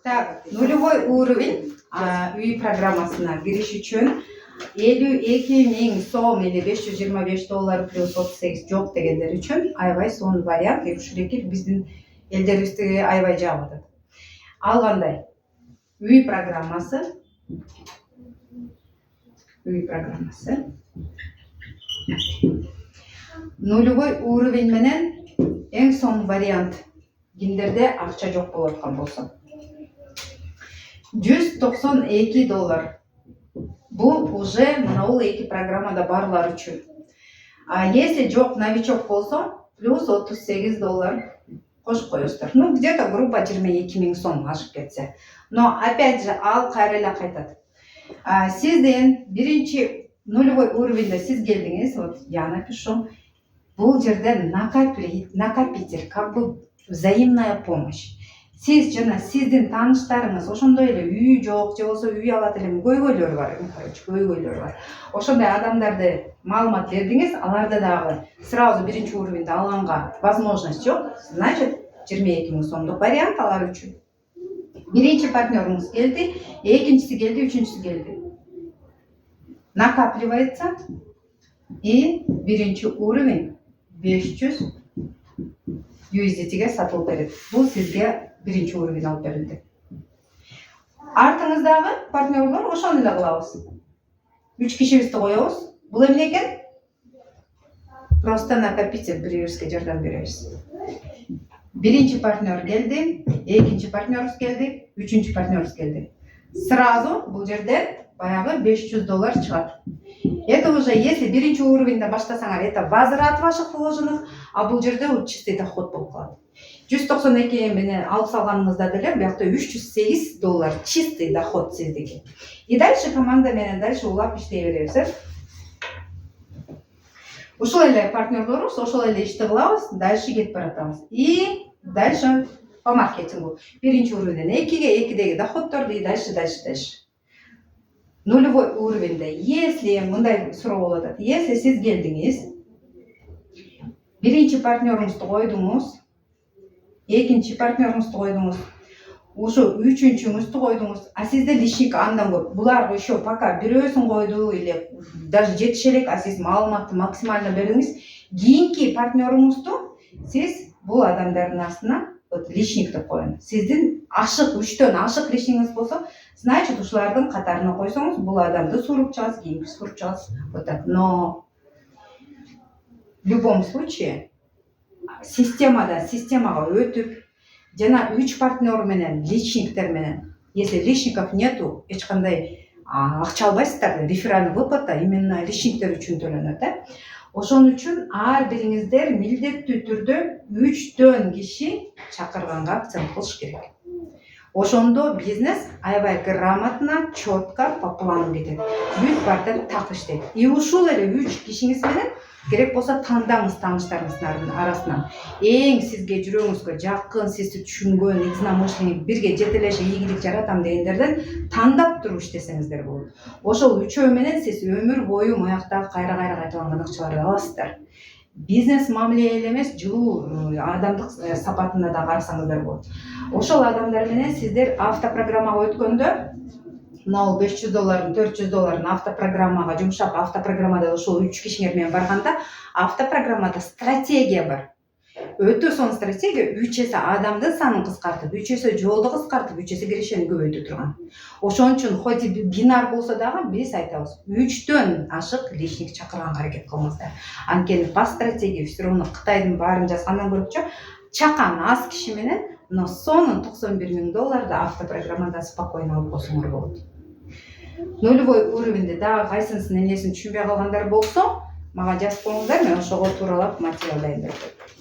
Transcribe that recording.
Так, нулевой уровень үй программасына кириш үчүн 52.000 сом или $525 плюс 38 жок дегендер үчүн аябай сонун вариант. Ушундайки биздин элдерибизге аябай жагып атат. Ал кандай? Үй программасы. Нулевой уровень менен эң сонун вариант. Кимдерде акча жок болуп аткан болсо. $192. Бул уже мынау эки программада барлар үчүн. А если жок новичок болсо, плюс $38 кошуп коесуздар. Ну, где-то группа 22.000 сом ашып кетсе. Но опять же, ал кайра эле кайтат. Сизден биринчи нулевой уровеньде сиз келдиңиз, вот я напишу. Бул жерде накопитель, как бы взаимная помощь. Сиз жана сиздин тааныштарыңыз ошондой эле үй жок, же болбосо үй алат эле көйгөйлөр бар. Ошондой адамдарды маалымат бердиңиз, аларда дагы сразу биринчи уровеньде алганга возможность жок. Значит, 22.000 сомдук вариант алар үчүн. Биринчи партнерыңыз келди, экинчиси келди, үчүнчүсү келди. Накапливается и биринчи уровень 500 USDT'ге сатылып берет. Бул сизге биринчи уровень алып берилди. Артыңыздагы партнерлор ошону эле кылабыз. 3 кишибизди коебуз. Бул эмне экен? Просто накопитель бирибизге жардам беребиз. Биринчи партнер келди, экинчи партнерибиз келди, үчүнчү партнерибиз келди. Сразу бул жерде баягы $500 чыгат. Это уже если биринчи уровеньде баштасаңар, это возврат ваших вложенных, а бул жерде чистый доход болуп калат. 192 менен алып салганыңызда деле биякта $308 чистый доход сиздики. И дальше команда менен дальше улап иштей беребиз. Ушул эле партнерлорубуз, ошол эле ишти кылабыз, дальше кетип баратабыз. И дальше по маркетингу. Биринчи уровеньден 2-ге, 2деги доходдорду и дальше. Нулевой уровеньде, если мындай суроо болуп атат, если сиз келдиңиз, биринчи партнерыңызды койдуңуз, экинчи партнерыңызды койдуңуз, ушу үчүнчүңүздү койдуңуз, а сизде лишник андан көп. Булар еще пока бирөөсүн койду или даже жетише элек, а сиз маалыматты максимально бериңиз, кийинки партнерыңызду сиз бул адамдардын астына вот лишник деп коюн. Сиздин ашык 3төн ашык лишниңиз болсо, значит, ушулардын катарына койсоңуз, бул адамды суруп чыгасыз, кийинки суруп чыгасыз. Вот так. Но в любом случае системага өтүп, жана 3 партнер менен, личниктер менен, если личников нету, эч кандай акча албайсыздар, реферальный выплата именно личниктер үчүн төлөнөт. Ошон үчүн ар бириңиздер милдеттүү түрдө 3төн киши чакырганга акцент кылыш керек. Ошондо бизнес аябай грамотно, четко по плану кетет. Бүт бардак так иштейт. И ушул эле 3 кишиңиз менен керек болсо тандаңыз тааныштарыңыздын арасынан. Эң сизге жүрөгүңүзгө жакын, сизди түшүнгөн, единомышленник, бирге жетелеше ийгилик жаратам дегендерден тандап туруп иштесеңиздер болот. Ошол үчөө менен сиз өмүр бою мояктагы кайра кайталанган акчаларды аласыздар. Бизнес мамиле эле эмес, жылуу адамдык сапатында да карасаңыздар болот. Ошол адамдар менен сиздер автопрограммага өткөндө, мынау $500, $400 автопрограммага жумшап, автопрограммада ошол 3 кишиңер менен барганда, автопрограммада стратегия бар. Өтө сонун стратегия 3 эсе адамдын санын кыскартып, 3 эсе жолду кыскартып, 3 эсе кирешени көбөйтө турган. Ошон үчүн хоть бинар болсо дагы биз айтабыз, 3төн ашык личник чакырганга аракет кылыңыздар. Анткени по стратегии все равно Кытайдын баарын жазгандан көрүпчү, чакан аз киши менен, но сонун $91,000 автопрограммада спокойно алып койсоңор болот. Нулевой уровеньде дагы кайсынын энесин түшүнбөй калгандар болсо, мага жазып коюңуздар, мен ошого тууралап материал дайындап берем.